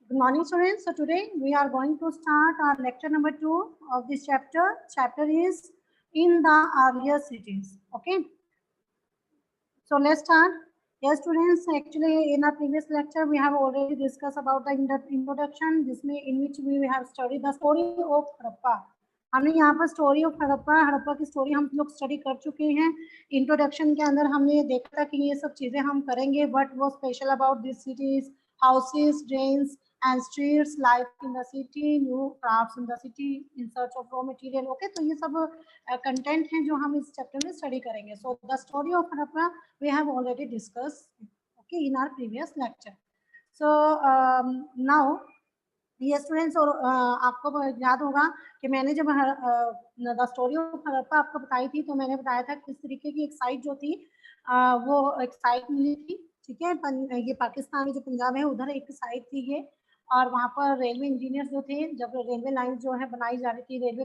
Good morning, students. So today we are going to start our lecture number 2 of this chapter. Chapter is in the earlier cities. Okay. So let's start. Yes, students. Actually, in our previous lecture, we have already discussed about the introduction, in which we have studied the story of Harappa. हमने यहाँ पर story of Harappa की story हम लोग study कर चुके हैं. Introduction के अंदर हमने देखा था कि ये सब चीजें हम करेंगे. What was special about this cities, houses, drains and streets, life in the city, new crafts in the city, in search of raw material. Okay, तो ये सब कंटेंट हैं जो हम इस चैप्टर में स्टडी करेंगे. So the story of Harappa we have already discussed, okay, in our previous lecture. So now ये स्टूडेंट्स, और आपको याद होगा कि मैंने जब द स्टोरी ऑफ हड़प्पा आपको बताई थी, तो मैंने बताया था किस तरीके की एक साइट जो थी, वो एक साइट मिली थी. ठीक है, ये पाकिस्तान में जो पंजाब है उधर एक साइट थी ये, और वहाँ पर रेलवे इंजीनियर्स जो थे, जब रेलवे लाइन जो है बनाई जा रही थी, रेलवे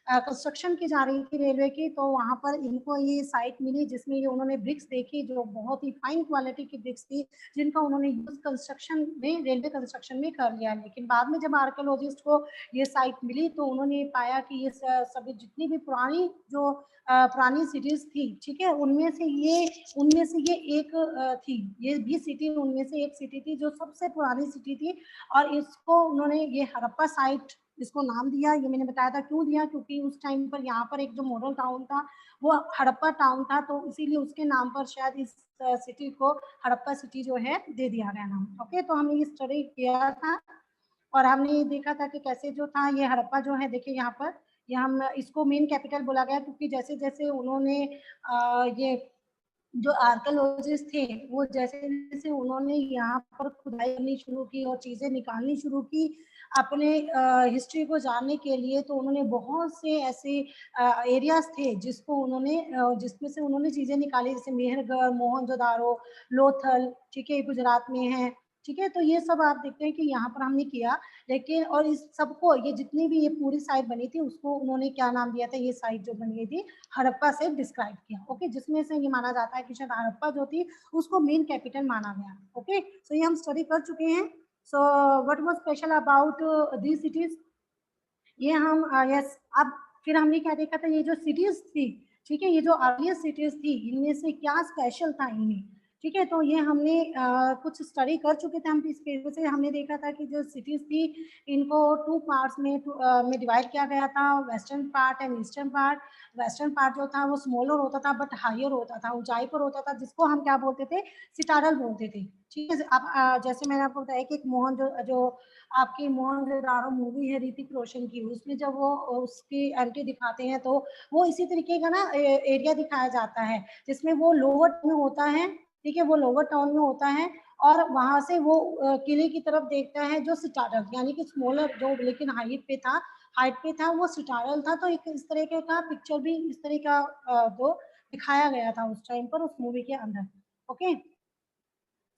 कंस्ट्रक्शन की जा रही थी रेलवे की, तो वहाँ पर इनको ये साइट मिली जिसमें ये उन्होंने ब्रिक्स देखी जो बहुत ही फाइन क्वालिटी की ब्रिक्स थी, जिनका उन्होंने यूज कंस्ट्रक्शन में, रेलवे कंस्ट्रक्शन में कर लिया. लेकिन बाद में जब आर्कियोलॉजिस्ट को ये साइट मिली तो उन्होंने पाया कि ये सभी जितनी भी पुरानी सिटीज थी, ठीक है, उनमें से ये एक थी. ये भी सिटी उनमें से एक सिटी थी जो सबसे पुरानी सिटी थी, और इसको उन्होंने ये हड़प्पा साइट इसको नाम दिया. ये मैंने बताया था क्यों दिया, क्योंकि उस टाइम पर यहाँ पर एक जो मॉडल टाउन था वो हड़प्पा टाउन था, तो इसीलिए उसके नाम पर शायद इस सिटी को हड़प्पा सिटी जो है दे दिया गया नाम. ओके, तो हमने ये स्टडी किया था और हमने ये देखा था कि कैसे जो था ये हड़प्पा जो है, देखिए यहाँ पर हम इसको मेन कैपिटल बोला गया, क्योंकि जैसे जैसे उन्होंने ये जो आर्कियोलॉजिस्ट थे वो जैसे जैसे उन्होंने यहाँ पर खुदाई करनी शुरू की और चीजें निकालनी शुरू की अपने हिस्ट्री को जानने के लिए, तो उन्होंने बहुत से ऐसे एरियाज थे जिसमें से उन्होंने चीजें निकाली, जैसे मेहरगढ़, मोहनजोदारो, लोथल, ठीक है, गुजरात में है. ठीक है, तो ये सब आप देखते हैं कि यहाँ पर हमने किया. लेकिन और इस सबको, ये जितनी भी ये पूरी साइट बनी थी उसको उन्होंने क्या नाम दिया था, ये साइट जो बनी हुई थी हड़प्पा से डिस्क्राइब किया. ओके, जिसमें से ये माना जाता है कि शायद हड़प्पा जो थी उसको मेन कैपिटल माना गया. ओके, सो ये हम स्टडी कर चुके हैं. So what was special about these cities, ये हम यस. अब फिर हमने क्या देखा था, ये जो सिटीज थी, ठीक है, ये जो अर्लियर सिटीज थी इनमें से क्या स्पेशल था इनमें. ठीक है, तो ये हमने कुछ स्टडी कर चुके थे. हम इस पेज से हमने देखा था कि जो सिटीज थी इनको 2 पार्ट्स में डिवाइड किया गया था, western part and eastern part. Western part जो था वो स्मॉलर होता था बट हायर होता था, ऊंचाई पर होता था, जिसको हम क्या बोलते थे, सिटाडल बोलते थे. ठीक है, अब जैसे मैंने आपको बताया कि एक जो आपकी मोहनजोदारो मूवी है ऋतिक रोशन की, उसमें जब वो उसकी एंट्री दिखाते हैं तो वो इसी तरीके का ना एरिया दिखाया जाता है जिसमें वो लोअर में होता है. ठीक है, वो लोअर टाउन में होता है और वहां से वो किले की तरफ देखता है जो सिटाडल, यानी कि स्मॉलर जो लेकिन हाइट पे था वो सिटाडल था. तो एक इस तरीके का पिक्चर भी इस तरह का वो दिखाया गया था उस टाइम पर उस मूवी के अंदर. ओके,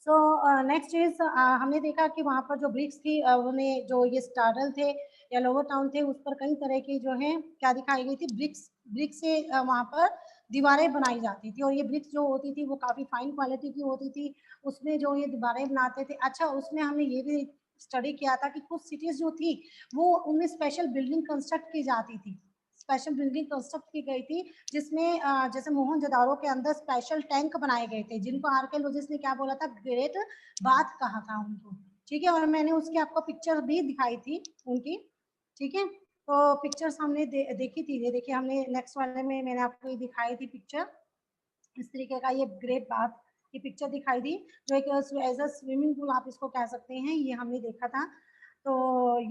सो नेक्स्ट इज हमने देखा कि वहाँ पर जो ब्रिक्स थी, उन्हें जो ये स्टाडल थे या लोअर टाउन थे, उस पर कई तरह की जो है क्या दिखाई गई थी, ब्रिक्स से वहाँ पर दीवारें बनाई जाती थी, और ये ब्रिक्स जो होती थी वो काफी फाइन क्वालिटी की होती थी. उसमें जो ये दीवारें बनाते थे, अच्छा उसमें हमने ये भी स्टडी किया था कि कुछ सिटीज जो थी वो उनमें स्पेशल बिल्डिंग कंस्ट्रक्ट की जाती थी, स्पेशल बिल्डिंग कंस्ट्रक्ट की गई थी, जिसमें जैसे मोहनजोदारो के अंदर स्पेशल टैंक बनाए गए थे जिनको आर्कियोलॉजिस्ट ने क्या बोला था, ग्रेट बाथ कहा था उनको. ठीक है, और मैंने उसकी आपको पिक्चर भी दिखाई थी उनकी. ठीक है, तो पिक्चर्स हमने देखी थी. ये देखिए, हमने नेक्स्ट वाले में मैंने आपको ये दिखाई थी पिक्चर, इस तरीके का ये ग्रेट बाथ की पिक्चर दिखाई दी, जो एक एज अ स्विमिंग पूल आप इसको कह सकते हैं, ये हमने देखा था. तो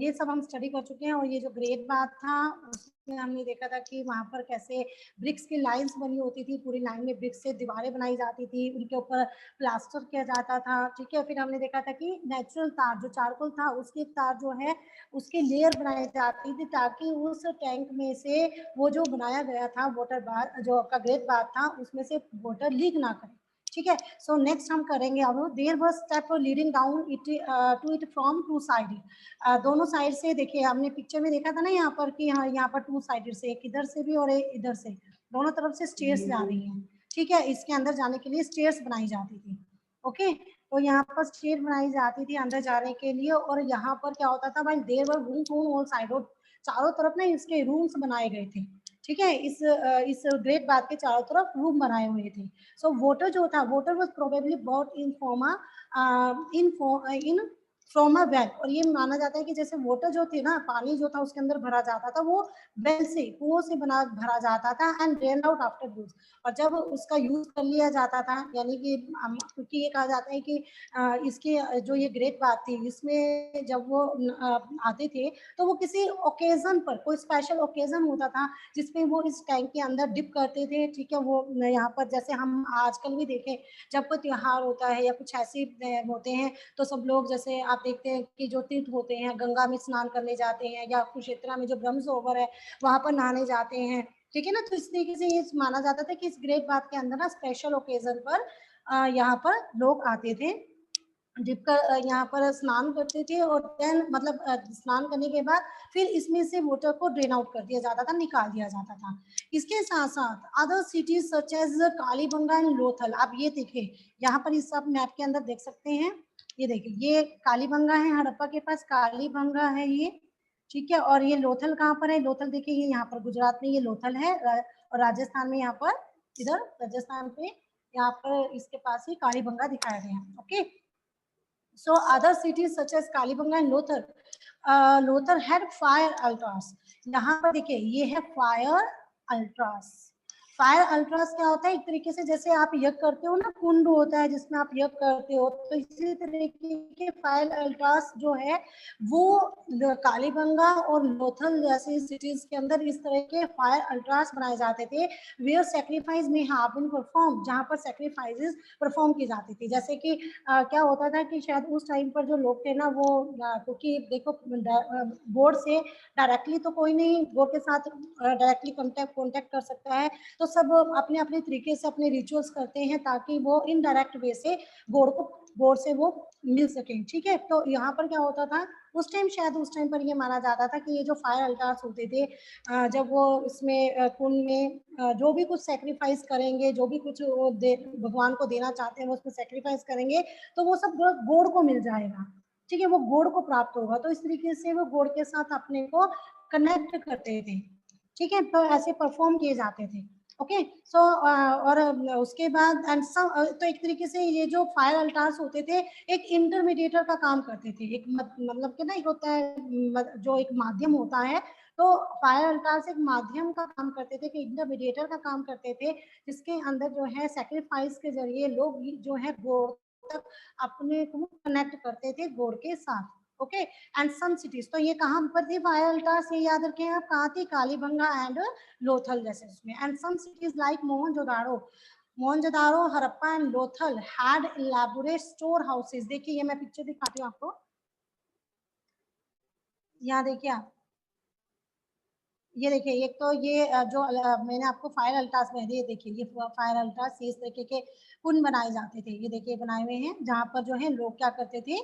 ये सब हम स्टडी कर चुके हैं. और ये जो ग्रेट बाथ था उसमें हमने देखा था कि वहाँ पर कैसे ब्रिक्स की लाइंस बनी होती थी, पूरी लाइन में ब्रिक्स से दीवारें बनाई जाती थी, उनके ऊपर प्लास्टर किया जाता था. ठीक है, फिर हमने देखा था कि नेचुरल तार जो चारकोल था उसकी तार जो है उसकी लेयर बनाई जाती थी ताकि उस टैंक में से वो जो बनाया गया था वाटर बाथ, जो आपका ग्रेट बाथ था, उसमें से वाटर लीक ना करे. ठीक है, सो नेक्स्ट हम करेंगे. अब there was step leading down it to it from two side. दोनों साइड से देखिए, हमने पिक्चर में देखा था ना यहाँ पर कि हाँ यहाँ पर 2 साइड से, एक इधर से भी और एक इधर से, दोनों तरफ से स्टेयर्स जा रही हैं. ठीक है, इसके अंदर जाने के लिए स्टेयर्स बनाई जाती थी. ओके, तो यहाँ पर स्टेयर बनाई जाती थी अंदर जाने के लिए, और यहाँ पर क्या होता था भाई, there were rooms on all side, चारों तरफ ना इसके रूम्स बनाए गए थे, ठीक है, इस ग्रेट बाथ के चारों तरफ रूम बनाए हुए थे। सो वाटर जो था, water was probably bought in form in from a well, और ये माना जाता है कि जैसे वाटर जो थे ना, पानी जो था उसके अंदर भरा जाता था, वो वेल से, कुओं से बना भरा जाता था, and drain out after use, और जब उसका यूज कर लिया जाता था, यानी कि क्योंकि ये कहा जाता है कि इसके जो ये ग्रेट बात थी, इसमें जब वो आते थे तो वो किसी ओकेजन पर, कोई स्पेशल ओकेजन होता था जिसमें वो इस टैंक के अंदर डिप करते थे, ठीक है। वो यहाँ पर जैसे हम आजकल भी देखें, जब कोई त्योहार होता है या कुछ ऐसे होते हैं, तो सब लोग, जैसे आप देखते हैं कि जो तीर्थ होते हैं, गंगा में स्नान करने जाते हैं, या कुरुक्षेत्र में जो ब्रह्म सरोवर है वहां पर नहाने जाते हैं, ठीक है ना। तो इस तरीके से ये माना जाता था कि इस ग्रेट बाथ के अंदर ना स्पेशल ओकेजन पर यहाँ पर लोग आते थे, डिप कर यहाँ पर स्नान करते थे, और देन मतलब स्नान करने के बाद फिर इसमें से वाटर को ड्रेन आउट कर दिया जाता था, निकाल दिया जाता था। इसके साथ साथ other cities such as Kalibangan and Lothal, आप ये देखिए यहाँ पर इस आप मैप के अंदर देख सकते हैं, ये देखिए ये कालीबंगा है, हड़प्पा के पास कालीबंगा है ये, ठीक है। और ये लोथल कहाँ पर है, लोथल देखिए ये यहाँ पर गुजरात में ये लोथल है, और राजस्थान में यहाँ पर, इधर राजस्थान पे यहाँ पर इसके पास ही कालीबंगा दिखाया गया है, okay. So other cities such as Kalibanga and Lothar, Lothar had fire altars. यहाँ पर देखिए ये है फायर अल्ट्रास। फायर अल्ट्रास क्या होता है, एक तरीके से जैसे आप यज्ञ करते हो ना, कुंड होता है जिसमें आप यज्ञ करते हो, तो इसी तरीके के फायर अल्ट्रास जो है वो कालीबंगा और लोथल जैसी सिटीज के अंदर इस तरह के फायर अल्ट्रास बनाए जाते थे, वेयर सेक्रीफाइस में हैव बीन परफॉर्म, जहाँ पर सेक्रीफाइसेस परफॉर्म की जाती थी। जैसे कि क्या होता था कि शायद उस टाइम पर जो लोग थे ना, वो क्योंकि देखो बोर्ड से डायरेक्टली तो कोई नहीं बोर्ड के साथ डायरेक्टली कांटेक्ट कर सकता है, तो सब अपने अपने तरीके से अपने रिचुअल्स करते हैं ताकि वो इनडायरेक्ट वे से बोर्ड से वो मिल सके, ठीक है। तो यहाँ पर क्या होता था उस टाइम, शायद उस टाइम पर ये माना जाता था कि ये जो फायर अल्टार्स होते थे, जब वो इसमें कुंड में जो भी कुछ सेक्रीफाइस करेंगे, जो भी कुछ वो भगवान को देना चाहते हैं वो उसमें सेक्रीफाइस करेंगे, तो वो सब गॉड को मिल जाएगा, ठीक है, वो गॉड को प्राप्त होगा। तो इस तरीके से वो गॉड के साथ अपने को कनेक्ट करते थे, ठीक है। तो ऐसे परफॉर्म किए जाते थे, ओके। सो और उसके बाद एंड तो एक तरीके से ये जो फायर अल्टार्स होते थे एक इंटरमीडिएटर का काम करते थे, एक मतलब कि ना एक होता है जो एक माध्यम होता है, तो फायर अल्टार्स एक माध्यम का काम करते थे, कि इंटरमीडिएटर का काम करते थे, जिसके अंदर जो है सेक्रीफाइस के जरिए लोग जो है गॉड तक अपने को कनेक्ट करते थे गॉड के साथ, ओके। एंड सम सिटीज, तो ये कहाँ पर थी फायर अल्टार्स, ये याद रखें आप, कहाँ थी, कालीबंगा एंड लोथल जैसे उसमें। And some cities like Mohenjodaro, Harappa and Lothal had elaborate store houses. देखिए ये मैं पिक्चर दिखाती हूँ आपको, यहाँ देखिए आप, ये देखिए एक तो ये जो मैंने आपको फायर अल्टास में दिए, देखिए ये फायर अल्टास इस तरीके के कुंड बनाए जाते थे, ये देखिए बनाए हुए हैं, जहाँ पर जो है लोग क्या करते थे,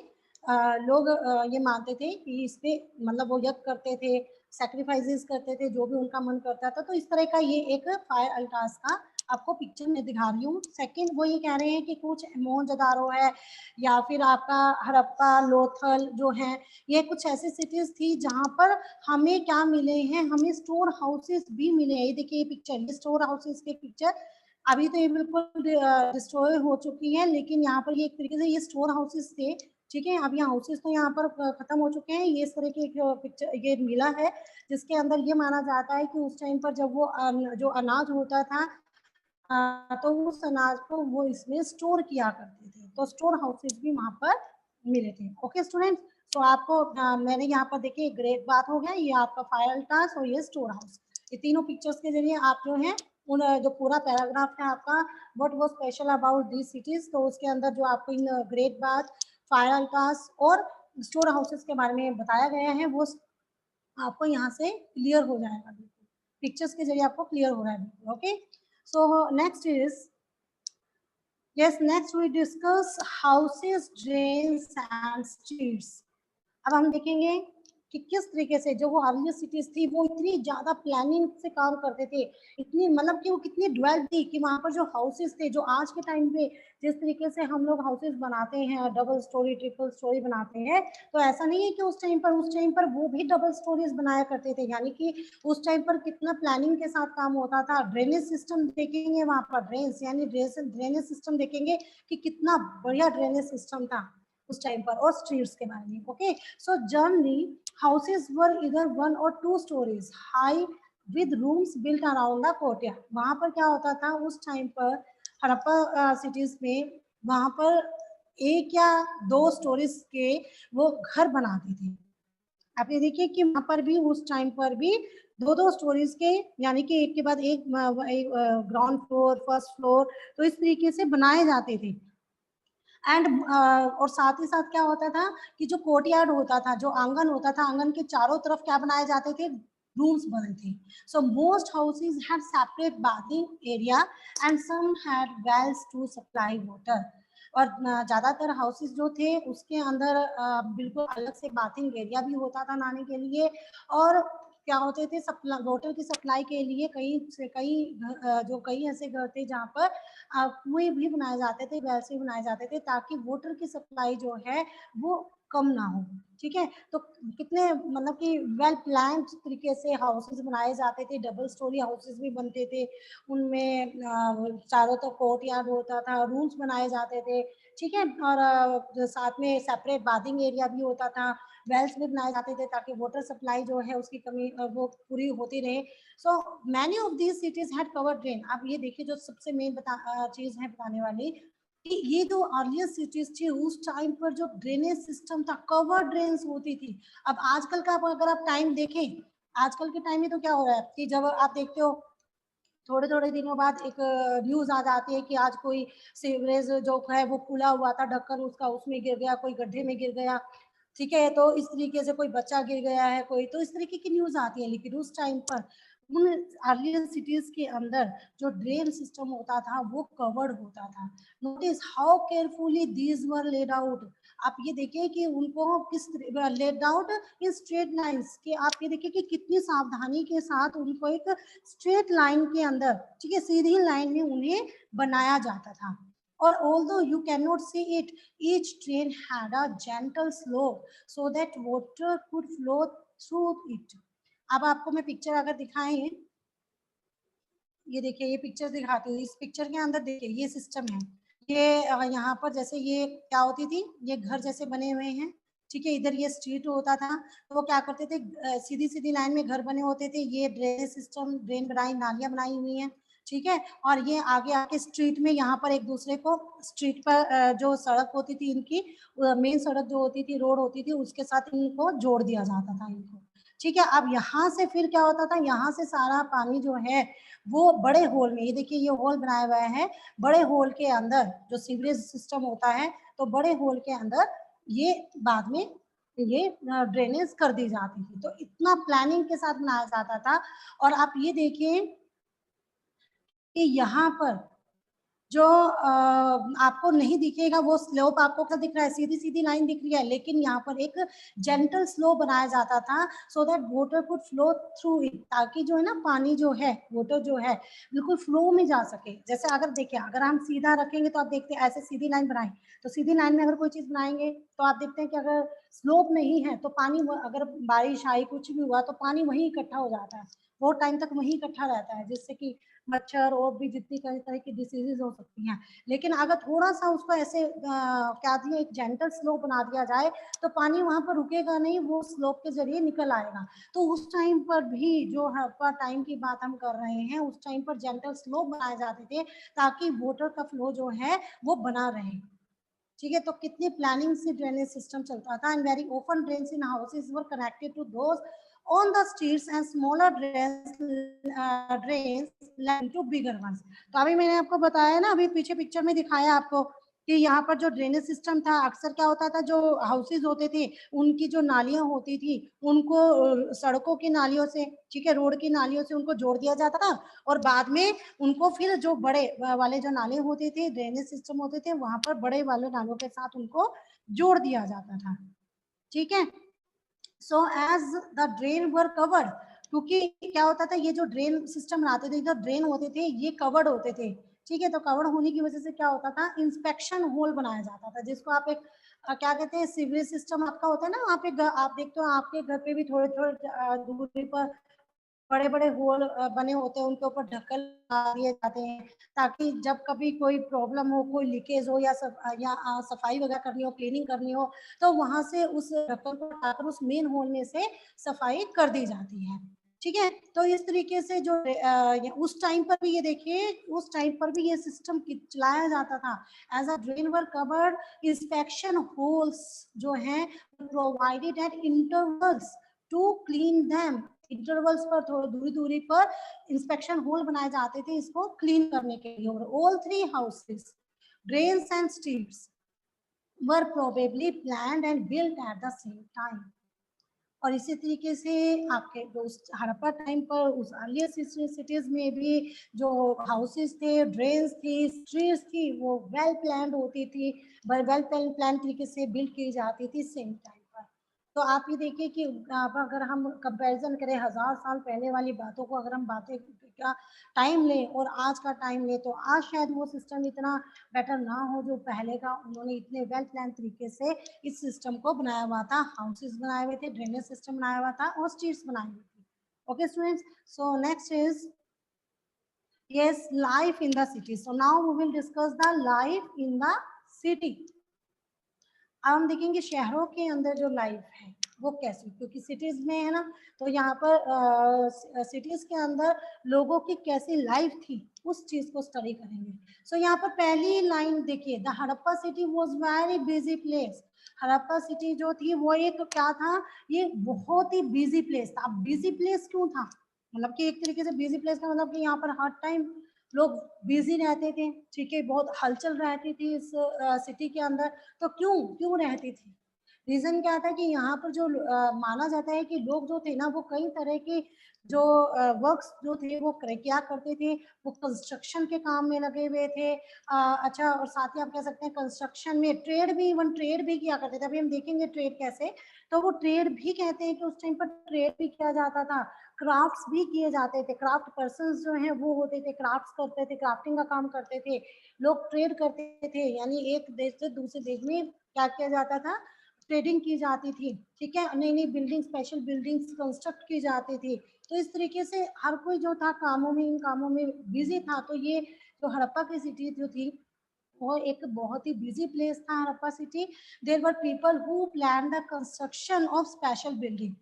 लोग ये मानते थे कि इस पे मतलब वो यज्ञ करते थे, सेक्रीफाइसेस करते थे, जो भी उनका मन करता था। तो इस तरह का ये एक फायर अल्टास का आपको पिक्चर में दिखा रही हूँ। सेकंड वो ये कह रहे हैं कि कुछ मोहनजोदारो है या फिर आपका हड़प्पा लोथल जो है, ये कुछ ऐसी सिटीज थी जहाँ पर हमें क्या मिले हैं, हमें स्टोर हाउसेस भी मिले हैं। ये देखिए ये पिक्चर, ये स्टोर हाउसेस के पिक्चर, अभी तो ये बिल्कुल डिस्ट्रॉय हो चुकी है, लेकिन यहाँ पर ये एक तरीके से ये स्टोर हाउसेस थे, ठीक है। अब ये हाउसेस तो यहाँ पर खत्म हो चुके हैं, ये इस तरह की पिक्चर ये मिला है, जिसके अंदर ये माना जाता है कि उस टाइम पर जब वो जो अनाज होता था, तो उस अनाज को वो इसमें स्टोर किया करते थे, तो स्टोर हाउसेस भी वहां पर मिले थे, ओके स्टूडेंट्स। तो आपको मैंने यहाँ पर देखिए ग्रेट बात हो गया, ये आपका फायर अल्टास और ये स्टोर हाउस, ये तीनों पिक्चर्स के जरिए आप जो है उन जो पूरा पैराग्राफ है आपका what was special about the cities, तो उसके अंदर जो आपको इन ग्रेट बात, फायर अल्टास और स्टोर हाउसेस के बारे में बताया गया है, वो आपको यहाँ से क्लियर हो जाएगा, बिल्कुल पिक्चर्स के जरिए आपको क्लियर हो रहा है बिल्कुल, okay. So next is, yes, next we discuss houses, drains and streets. अब हम देखेंगे कि किस तरीके से जो वो अर्ली सिटीज थी वो इतनी ज्यादा प्लानिंग से काम करते थे, इतनी मतलब कि वो कितनी डेवलप थी कि वहां पर जो हाउसेस थे, जो आज के टाइम पे जिस तरीके से हम लोग हाउसेस बनाते हैं, डबल स्टोरी ट्रिपल स्टोरी बनाते हैं, तो ऐसा नहीं है कि उस टाइम पर वो भी डबल स्टोरीज बनाया करते थे। यानी कि उस टाइम पर कितना प्लानिंग के साथ काम होता था। ड्रेनेज सिस्टम देखेंगे वहां पर, ड्रेन्स यानी ड्रेनेज सिस्टम देखेंगे कि कितना बढ़िया ड्रेनेज सिस्टम था उस टाइम पर। और स्ट्रीट्स के बारे में, ओके। सो जनरली हाउसेस वर इधर 1 or 2 stories high with rooms built around the courtyard. वहां पर क्या होता था उस टाइम पर हड़प्पा सिटीज में, वहां पर 1 या 2 स्टोरीज के वो घर बनाते थे। आप ये देखिए कि वहां पर भी उस टाइम पर भी 2 स्टोरीज के, यानी कि एक के बाद एक ग्राउंड फ्लोर, फर्स्ट फ्लोर, तो इस तरीके से बनाए जाते थे। एंड और साथ ही साथ क्या होता था कि जो कोर्टयार्ड होता था, जो आंगन होता था, आंगन के चारों तरफ क्या बनाए जाते थे, रूम्स बने थे। So most houses had separate bathing area and some had wells to supply water. और ज्यादातर हाउसेस जो थे उसके अंदर बिल्कुल अलग से बाथिंग एरिया भी होता था नहाने के लिए। और क्या होते थे, वाटर की सप्लाई के लिए कई से कई जो कई ऐसे घर थे जहाँ पर कुएं भी बनाए जाते थे, वेल्स भी बनाए जाते थे, ताकि वाटर की सप्लाई जो है वो कम ना हो। ठीक है, तो कितने मतलब कि वेल प्लान तरीके से हाउसेस बनाए जाते थे, डबल स्टोरी हाउसेस भी बनते थे, उनमें चारों तरफ कोर्ट यार्ड होता था, रूम्स बनाए जाते थे। ठीक है, और साथ में सेपरेट बाथिंग एरिया भी होता था, वेल्स भी बनाए जाते थे ताकि वाटर सप्लाई जो है उसकी कमी वो पूरी होती रहे। So many of these cities had covered drain. आप ये देखिए जो सबसे मेन चीज है बताने वाली, कि ये जो अर्लियर सिटीज थी उस टाइम पर जो ड्रेनेज सिस्टम था, कवर्ड ड्रेन्स होती थी। अब आजकल का अगर आप टाइम देखें, आजकल के टाइम में तो क्या हो रहा है कि जब आप देखते हो थोड़े थोड़े दिनों बाद एक न्यूज आ जाती है कि आज कोई सीवरेज जो है वो खुला हुआ था, ढक्कन उसका उसमें गिर गया, कोई गड्ढे में गिर गया। ठीक है, तो इस तरीके से कोई बच्चा गिर गया है कोई, तो इस तरीके की न्यूज आती है। लेकिन उस टाइम पर उन अर्लियर सिटीज के अंदर जो ड्रेन सिस्टम होता था वो कवर्ड होता था। Notice how carefully these were laid out. आप ये देखिए कि उनको किस laid out in straight lines, कि आप ये देखिए कि कितनी सावधानी के साथ उनको एक स्ट्रेट लाइन के अंदर, ठीक है, सीधी लाइन में उन्हें बनाया जाता था। और although you cannot see it, each train had a gentle slope so that water could flow through it. अब आपको मैं पिक्चर अगर दिखाएं, ये देखिए ये पिक्चर दिखाती हूँ। इस पिक्चर के अंदर देखिए ये सिस्टम है, ये यहाँ पर जैसे ये क्या होती थी, ये घर जैसे बने हुए हैं। ठीक है, इधर ये स्ट्रीट होता था, तो वो क्या करते थे, सीधी सीधी लाइन में घर बने होते थे। ये ड्रेनेज सिस्टम, ड्रेन बनाई, नालियां बनाई हुई हैं। ठीक है, और ये आगे आके स्ट्रीट में यहाँ पर एक दूसरे को, स्ट्रीट पर जो सड़क होती थी इनकी, मेन सड़क जो होती थी, रोड होती थी, उसके साथ इनको जोड़ दिया जाता था इनको। ठीक है, अब यहाँ से फिर क्या होता था, यहाँ से सारा पानी जो है वो बड़े होल में, ये देखिए ये होल बनाया हुआ है, बड़े होल के अंदर जो सीवरेज सिस्टम होता है, तो बड़े होल के अंदर ये बाद में ये ड्रेनेज कर दी जाती थी। तो इतना प्लानिंग के साथ बनाया जाता था। और आप ये देखिए कि यहाँ पर जो आपको नहीं दिखेगा वो स्लोप, आपको क्या दिख रहा है, सीधी सीधी लाइन दिख रही है, लेकिन यहाँ पर एक जेंटल स्लोप बनाया जाता था so that water could flow through it, ताकि जो है ना पानी जो है, वाटर जो है बिल्कुल फ्लो में जा सके। जैसे अगर देखिए, अगर हम सीधा रखेंगे तो आप देखते हैं ऐसे सीधी लाइन बनाए, तो सीधी लाइन में अगर कोई चीज बनाएंगे तो आप देखते हैं कि अगर स्लोप नहीं है तो पानी, अगर बारिश आई कुछ भी हुआ तो पानी वहीं इकट्ठा हो जाता है, बहुत टाइम तक वहीं इकट्ठा रहता है, जिससे कि मच्छर और भी जितनी कई तरह की डिसीजेज हो सकती हैं। लेकिन अगर थोड़ा सा उसको ऐसे क्या दिया, एक जेंटल स्लोप बना दिया जाए तो पानी वहां पर रुकेगा नहीं, वो स्लोप के जरिए निकल आएगा। तो उस टाइम पर भी जो हड़प्पा टाइम की बात हम कर रहे हैं, उस टाइम पर जेंटल स्लोप बनाए जाते थे ताकि वाटर का फ्लो जो है वो बना रहे। ठीक है, तो कितनी प्लानिंग से ड्रेनेज सिस्टम चलता था। And very open drains in houses were connected to those on the streets and smaller drains led to bigger ones. तो अभी मैंने आपको बताया ना, अभी पीछे पिक्चर में दिखाया आपको कि यहाँ पर जो ड्रेनेज सिस्टम था, अक्सर क्या होता था, जो हाउसेज होते थे उनकी जो नालियां होती थी उनको सड़कों की नालियों से, ठीक है, रोड की नालियों से उनको जोड़ दिया जाता था, और बाद में उनको फिर जो बड़े वाले जो नाले होते थे, ड्रेनेज सिस्टम होते थे, वहां पर बड़े वाले नालों के साथ उनको जोड़ दिया जाता था। ठीक है, so as the drain were covered, क्योंकि क्या होता था, ये जो ड्रेन सिस्टम बनाते थे, जो ड्रेन होते थे ये कवर्ड होते थे, ठीक है। तो कवर्ड होने की वजह से क्या होता था, इंस्पेक्शन होल बनाया जाता था, जिसको आप एक क्या कहते हैं, सीवरेज सिस्टम आपका होता है ना, वहाँ पे आप देखते हो आपके घर पे भी थोड़े थोड़े दूरी पर बड़े बड़े होल बने होते हैं, उनके ऊपर ढक्कन लगा दिए जाते हैं, ताकि जब कभी कोई प्रॉब्लम हो, कोई लीकेज हो, या सफाई वगैरह करनी हो, क्लीनिंग करनी हो, तो वहां से उस ढक्कन को हटाकर उस मेन होल में से सफाई कर दी जाती है, ठीक है। तो इस तरीके से जो उस टाइम पर भी ये देखिए, उस टाइम पर भी ये सिस्टम चलाया जाता था। As a drain were covered, inspection holes जो हैं provided at intervals to clean them, intervals पर थोड़ी दूरी दूरी पर इंस्पेक्शन होल बनाए जाते थे इसको क्लीन करने के लिए। और all three houses, drains and streets were probably planned and built at the same time. और इसी तरीके से आपके दोस्त हड़प्पा टाइम पर उस अर्लियर सिटीज में भी जो हाउसेस थे, ड्रेन्स थी, स्ट्रीट्स थी, वो वेल प्लान होती थी, वेल प्लान तरीके से बिल्ड की जाती थी सेम टाइम पर। तो आप ये देखिए कि अब अगर हम कंपैरिजन करें 1000 साल पहले वाली बातों को, अगर हम बातें का टाइम लें और आज का टाइम लें, तो आज शायद वो सिस्टम इतना बेटर ना हो जो पहले का उन्होंने इतने वेल प्लान तरीके से इस सिस्टम को बनाया हुआ था, हाउसेस बनाए हुए थे, ड्रेनेज सिस्टम बनाया हुआ था और स्ट्रीट्स बनाई हुई थी। Okay students, so next is yes, life in the city. So now we will discuss the life in the city. अब हम देखेंगे शहरों के अंदर जो लाइफ है वो कैसी, क्योंकि सिटीज में है ना, तो यहाँ पर सिटीज के अंदर लोगों की कैसी लाइफ थी उस चीज को स्टडी करेंगे। सो यहाँ पर पहली लाइन देखिए, the Harappa city was very busy place. Harappa city जो थी वो एक क्या था, ये बहुत ही बिजी प्लेस था। अब बिजी प्लेस क्यों था, मतलब कि एक तरीके से बिजी प्लेस का मतलब कि यहाँ पर हर टाइम लोग बिजी रहते थे, ठीक है, बहुत हलचल रहती थी इस सिटी के अंदर। तो क्यों क्यों रहती थी, रीजन क्या था कि यहाँ पर जो माना जाता है कि लोग जो थे ना, वो कई तरह के जो वर्क्स जो थे वो क्या करते थे, वो कंस्ट्रक्शन के काम में लगे हुए थे। अच्छा, और साथ ही आप कह सकते हैं कंस्ट्रक्शन में ट्रेड भी, इवन ट्रेड भी किया करते थे। अभी हम देखेंगे ट्रेड कैसे, तो वो ट्रेड भी कहते हैं कि उस टाइम पर ट्रेड भी किया जाता था, क्राफ्ट्स भी किए जाते थे। क्राफ्ट पर्सन जो हैं वो होते थे, क्राफ्ट्स करते थे, क्राफ्टिंग का काम करते थे, लोग ट्रेड करते थे, यानी एक देश से दूसरे देश में क्या किया जाता था, ट्रेडिंग की जाती थी, ठीक है, नई नई बिल्डिंग, स्पेशल बिल्डिंग्स कंस्ट्रक्ट की जाती थी। तो इस तरीके से हर कोई जो था कामों में, इन कामों में बिजी था। तो ये जो हड़प्पा की सिटी जो थी वो एक बहुत ही बिजी प्लेस था, Harappa city. There were people who plan the construction of special building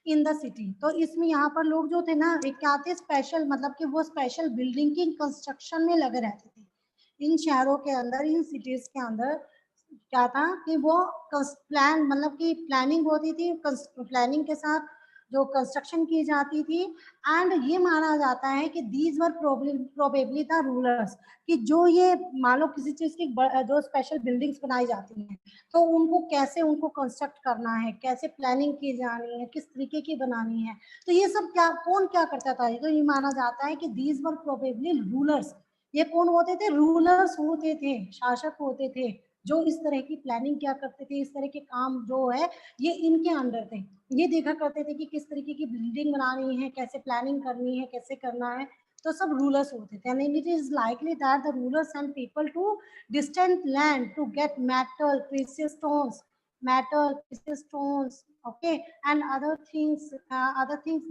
in the city. तो इसमें यहाँ पर लोग जो थे ना, एक क्या थे, स्पेशल मतलब कि वो स्पेशल बिल्डिंग की कंस्ट्रक्शन में लगे रहते थे इन शहरों के अंदर, इन सिटीज के अंदर। क्या था कि वो प्लान मतलब कि प्लानिंग होती थी, प्लानिंग के साथ जो कंस्ट्रक्शन की जाती थी। एंड ये माना जाता है कि these were probably the rulers, कि जो ये मान लो किसी चीज की जो स्पेशल बिल्डिंग्स बनाई जाती हैं, तो उनको कैसे उनको कंस्ट्रक्ट करना है, कैसे प्लानिंग की जानी है, किस तरीके की बनानी है, तो ये सब क्या कौन क्या करता था, तो ये माना जाता है कि दीज वर प्रोबेबली रूलर्स। ये कौन होते थे, रूलर्स होते थे, शासक होते थे, जो इस तरह की प्लानिंग क्या करते थे, इस तरह के काम जो है ये इनके अंडर थे। ये देखा करते थे कि किस तरीके की बिल्डिंग बनानी है, कैसे प्लानिंग करनी है, कैसे करना है, तो सब रूलर्स होते थे। And it is likely that the rulers and people to distant land to get metal, precious stones, metal, precious stones, okay, and other things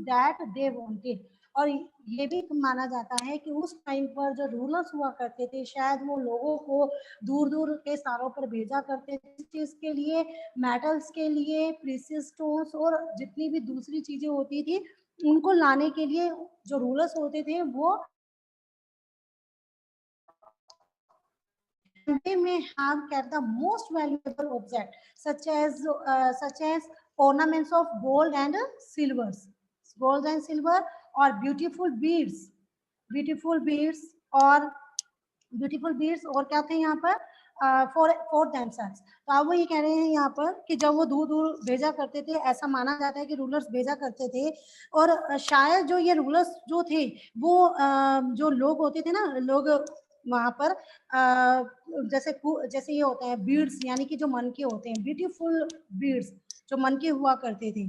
that they wanted. और ये भी माना जाता है कि उस टाइम पर जो रूलर्स हुआ करते थे, शायद वो लोगों को दूर दूर के स्थानों पर भेजा करते थे इस चीज के लिए, मेटल्स के लिए, प्रीशियस स्टोन्स और जितनी भी दूसरी चीजें होती थी उनको लाने के लिए जो रूलर्स होते थे वो they may have kept the most valuable object such as ornaments of gold and silvers, gold and silver, or beautiful beads और ब्यूटीफुल बीड्स, और क्या थे यहाँ पर, फॉर देमसेल्व्स। तो अब वो ये कह रहे हैं यहाँ पर कि जब वो दूर दूर भेजा करते थे, ऐसा माना जाता है कि रूलर्स भेजा करते थे, और शायद जो ये रूलर्स जो थे वो जो लोग होते थे ना, लोग वहां पर जैसे जैसे ये होता है बीड्स, यानी कि जो मन के होते हैं, ब्यूटीफुल बीड्स जो मन के हुआ करते थे,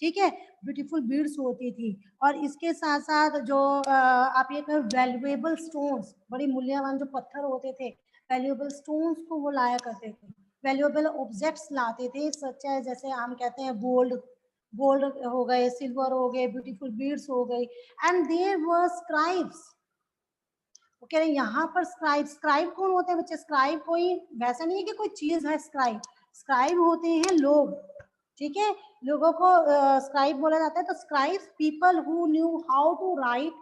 ठीक है, ब्यूटीफुल बीड्स होती थी। और इसके साथ साथ जो आप ये कहो वैल्यूएबल स्टोन्स, बड़ी मूल्यवान जो पत्थर होते थे, वैल्यूएबल स्टोन्स को वो लाया करते थे, वैल्यूएबल ऑब्जेक्ट्स लाते थे, सच है जैसे हम कहते हैं गोल्ड, गोल्ड हो गए, सिल्वर हो गए, ब्यूटीफुल बीड्स हो गई। एंड देयर वर स्क्राइब्स, वो कह रहे हैं यहाँ पर स्क्राइब, स्क्राइब कौन होते हैं बच्चे? स्क्राइब कोई वैसा नहीं है कि कोई चीज है स्क्राइब, स्क्राइब होते हैं लोग, ठीक है, लोगों को स्क्राइब बोला जाता है। तो scribes people who knew how to write,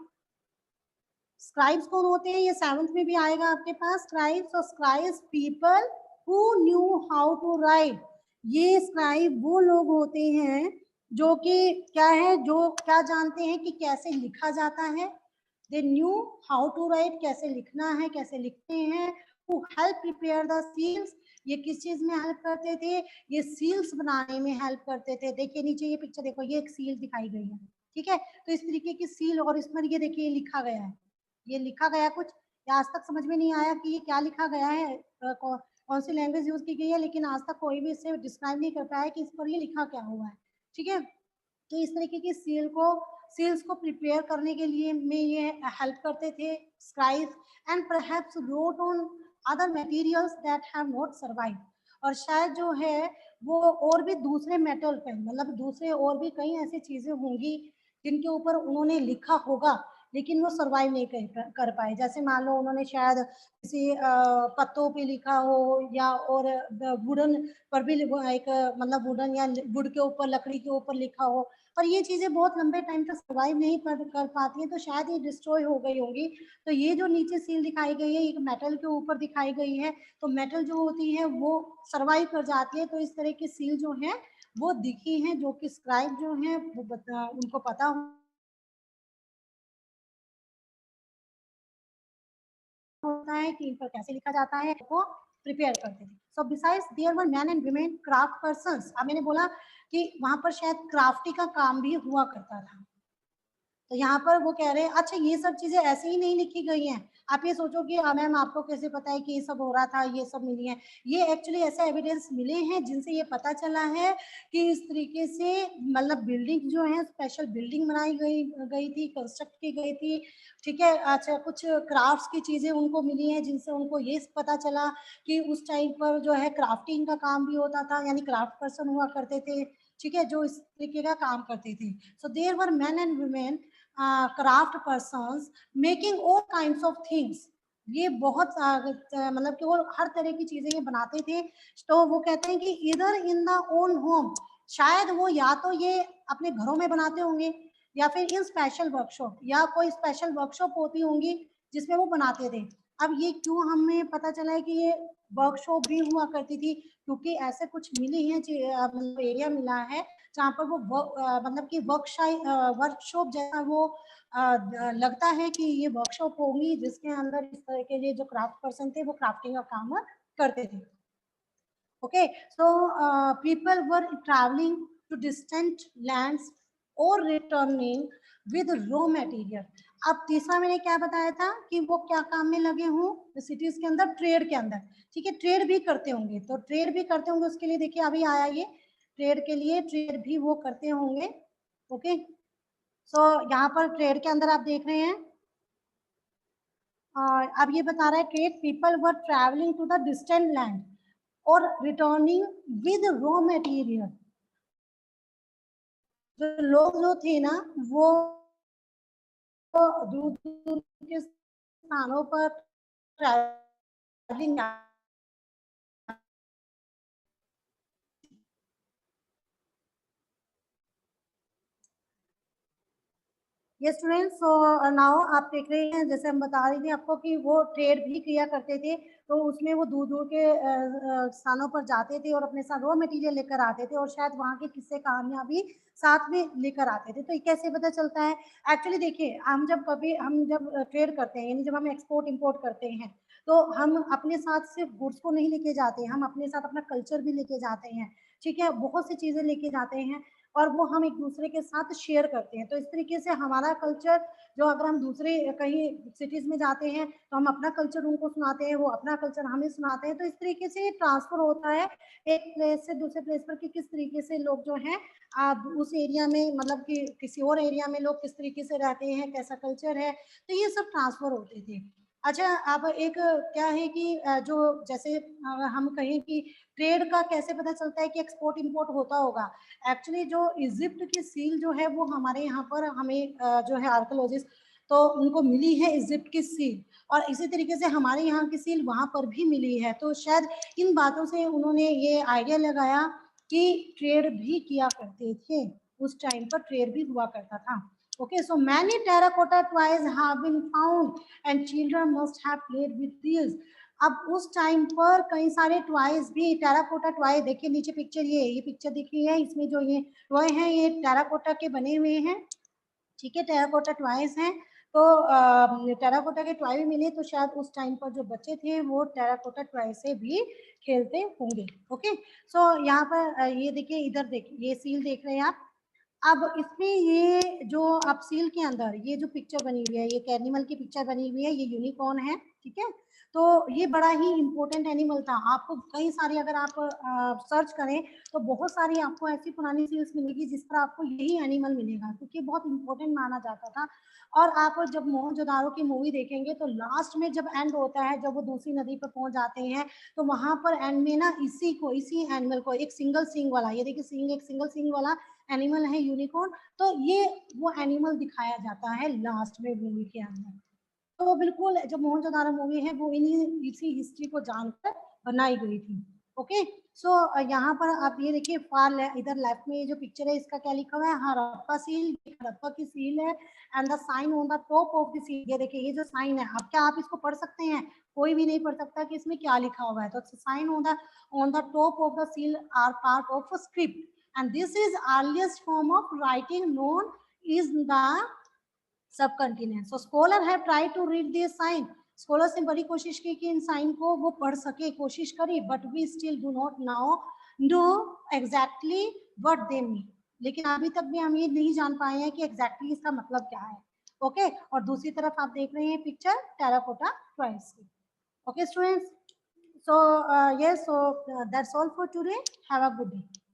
scribes कौन होते हैं? ये 7th में भी आएगा आपके पास स्क्राइब्स। और scribes people who knew how to write, ये स्क्राइब वो लोग होते हैं जो कि क्या है, जो क्या जानते हैं कि कैसे लिखा जाता है, they knew how to write, कैसे लिखना है, कैसे लिखते हैं। Who help prepare the seals, ये किस चीज में हेल्प करते थे? ये सील्स बनाने में हेल्प करते थे। देखिए नीचे ये पिक्चर देखो, ये एक सील दिखाई गई है, ठीक है, तो इस तरीके की सील, और इसमें ये देखिए लिखा गया है, ये लिखा गया कुछ, या आज तक समझ में नहीं आया कि ये क्या लिखा गया है, कौन सी लैंग्वेज यूज की गई है, लेकिन आज तक कोई भी इसे डिस्क्राइब नहीं कर पाया कि इस पर ये लिखा क्या हुआ है, ठीक है। तो इस तरीके की सील्स को प्रिपेयर करने के लिए में ये हेल्प करते थे scribes. And perhaps road on other materials that have not survive, और शायद जो है वो और भी दूसरे मेटल पे, मतलब दूसरे और भी कई ऐसी चीजें होंगी जिनके ऊपर उन्होंने लिखा होगा, लेकिन वो सरवाइव नहीं कर पाए। जैसे मान लो उन्होंने शायद किसी पत्तों पे लिखा हो, या और वुडन पर भी एक मतलब वुडन या वुड के ऊपर, लकड़ी के ऊपर लिखा हो, पर ये चीजें बहुत लंबे टाइम तक सर्वाइव नहीं कर पाती हैं, तो शायद ये डिस्ट्रॉय हो गई होंगी। तो ये जो नीचे सील दिखाई गई है, एक मेटल के ऊपर दिखाई गई है, तो मेटल जो होती है वो सर्वाइव कर जाती है। तो इस तरह की सील जो है वो दिखी है, जो कि स्क्राइब जो है वो उनको पता होता है कि इन पर कैसे लिखा जाता है, वो प्रिपेयर करते थे। So besides there were man and women craft persons, अब मैंने बोला कि वहां पर शायद क्राफ्टी का काम भी हुआ करता था। तो यहाँ पर वो कह रहे हैं, अच्छा ये सब चीजें ऐसे ही नहीं लिखी गई हैं, आप ये सोचो कि मैम आपको कैसे पता है कि ये सब हो रहा था, ये सब मिली है, ये एक्चुअली ऐसे एविडेंस मिले हैं जिनसे ये पता चला है कि इस तरीके से मतलब बिल्डिंग जो है, स्पेशल बिल्डिंग बनाई गई थी, कंस्ट्रक्ट की गई थी, ठीक है। अच्छा कुछ क्राफ्ट्स की चीजें उनको मिली हैं जिनसे उनको ये पता चला कि उस टाइम पर जो है क्राफ्टिंग का काम भी होता था, यानी क्राफ्ट पर्सन हुआ करते थे, ठीक है, जो इस तरीके का काम करते थे। So there were man and women craft persons making all kinds of things, ये बहुत मतलब कि वो हर तरह की चीजें ये बनाते थे। तो वो कहते हैं कि इधर इन द ओन होम, शायद वो या तो ये अपने घरों में बनाते होंगे, या फिर इन स्पेशल वर्कशॉप, या कोई स्पेशल वर्कशॉप होती होंगी जिसमें वो बनाते थे। अब ये क्यों हमें पता चला है कि ये वर्कशॉप भी हुआ करती थी? क्योंकि ऐसे कुछ मिली है, मतलब एरिया मिला है जहाँ पर वो मतलब कि वर्कशॉप जैसा वो लगता है कि ये वर्कशॉप होगी, जिसके अंदर इस तरह के ये जो क्राफ्ट पर्सन थे वो क्राफ्टिंग का काम करते थे। Okay, so people were travelling to distant lands और रिटर्निंग विद रॉ मटेरियल। अब तीसरा मैंने क्या बताया था कि वो क्या काम में लगे हों सिटीज के अंदर, ट्रेड के अंदर, ठीक है, ट्रेड भी करते होंगे। तो ट्रेड भी करते होंगे, उसके लिए देखिए अभी आया ये ट्रेड के लिए, ट्रेड भी वो करते होंगे। ओके, सो यहाँ पर ट्रेड के अंदर आप देख रहे हैं, अब ये बता रहा है trade people were travelling to the distant land और रिटर्निंग विद रॉ मटेरियल। जो लोग जो थे ना वो दूर दूर के स्थानों पर ट्रैवलिंग, ये स्टूडेंट्स, सो नाउ आप देख रहे हैं, जैसे हम बता रही थी आपको कि वो ट्रेड भी किया करते थे, तो उसमें वो दूर दूर के स्थानों पर जाते थे और अपने साथ रॉ मटेरियल लेकर आते थे, और शायद वहाँ के किस्से कहानियां भी साथ में लेकर आते थे। तो ये कैसे पता चलता है? एक्चुअली देखिए, हम जब ट्रेड करते हैं, यानी जब हम एक्सपोर्ट इम्पोर्ट करते हैं, तो हम अपने साथ सिर्फ गुड्स को नहीं लेके जाते हैं, हम अपने साथ अपना कल्चर भी लेके जाते हैं, ठीक है, बहुत सी चीजें लेके जाते हैं। और वो हम एक दूसरे के साथ शेयर करते हैं। तो इस तरीके से हमारा कल्चर जो अगर हम दूसरे कहीं सिटीज में जाते हैं तो हम अपना कल्चर उनको सुनाते हैं, वो अपना कल्चर हमें सुनाते हैं। तो इस तरीके से ट्रांसफर होता है एक प्लेस से दूसरे प्लेस पर कि किस तरीके से लोग जो हैं उस एरिया में मतलब कि किसी और एरिया में लोग किस तरीके से रहते हैं, कैसा कल्चर है, तो ये सब ट्रांसफर होते थे। अच्छा, अब एक क्या है कि जो जैसे हम कहें कि ट्रेड का कैसे पता चलता है कि एक्सपोर्ट इंपोर्ट होता होगा। एक्चुअली जो इजिप्ट की सील जो है वो हमारे यहाँ पर हमें जो है आर्कोलॉजिस्ट तो उनको मिली है इजिप्ट की सील, और इसी तरीके से हमारे यहाँ की सील वहां पर भी मिली है। तो शायद इन बातों से उन्होंने ये आइडिया लगाया कि ट्रेड भी किया करते थे, उस टाइम पर ट्रेड भी हुआ करता था। Okay, so many terracotta toys have been found and children must have played with these. अब उस टाइम पर कई सारे टॉयज भी टेराकोटा टॉय, देखिए नीचे पिक्चर, ये पिक्चर दिखी है, इसमें जो ये टॉय हैं ये टेराकोटा के बने हुए हैं, ठीक है, टेराकोटा टॉयज हैं। तो टेराकोटा के टॉय भी मिले, तो शायद उस टाइम पर जो बच्चे थे वो टेराकोटा टॉय से भी खेलते होंगे। ओके, सो यहाँ पर ये देखिए, इधर देखिए, ये सील देख रहे हैं आप। अब इसमें ये जो आप सील के अंदर ये जो पिक्चर बनी हुई है, ये एक एनिमल की पिक्चर बनी हुई है, ये यूनिकॉर्न है, ठीक है। तो ये बड़ा ही इंपॉर्टेंट एनिमल था। आपको कई सारी अगर आप सर्च करें तो बहुत सारी आपको ऐसी पुरानी सील्स मिलेगी जिस पर आपको यही एनिमल मिलेगा, क्योंकि बहुत इंपॉर्टेंट माना जाता था। और आप जब मोहनजोदारो की मूवी देखेंगे तो लास्ट में जब एंड होता है, जब वो दूसरी नदी पर पहुंच जाते हैं, तो वहां पर एंड में ना इसी एनिमल को, एक सिंगल सिंग वाला, ये देखिए सिंग, एक सिंगल सिंग वाला एनिमल है यूनिकॉर्न, तो ये वो एनिमल दिखाया जाता है लास्ट में मूवी के अंदर। तो बिल्कुल जो मोहनजोदारो मूवी है वो इसी हिस्ट्री को जानकर बनाई गई थी। ओके, सो यहाँ पर आप ये देखिए इधर लेफ्ट में ये जो पिक्चर है इसका क्या लिखा हुआ है, हड़प्पा सील, हड़प्पा की सील है, and the sign on the top of the seal, ये देखिए ये जो साइन है, अब क्या आप इसको पढ़ सकते हैं? कोई भी नहीं पढ़ सकता कि इसमें क्या लिखा हुआ है। तो sign on the top of the seal are part of a script, and this is earliest form of writing known is the subcontinent. So scholar have tried to read this sign. Scholars ने बड़ी कोशिश की कि इन sign को वो पढ़ सके, कोशिश करी, but we still do not now know exactly what they mean. लेकिन अभी तक भी हम ये नहीं जान पाए हैं कि एग्जैक्टली इसका मतलब क्या है। ओके, और दूसरी तरफ आप देख रहे हैं पिक्चर टेराकोटा टॉयज की। Okay students, so yes, so that's all for today. Have a good day.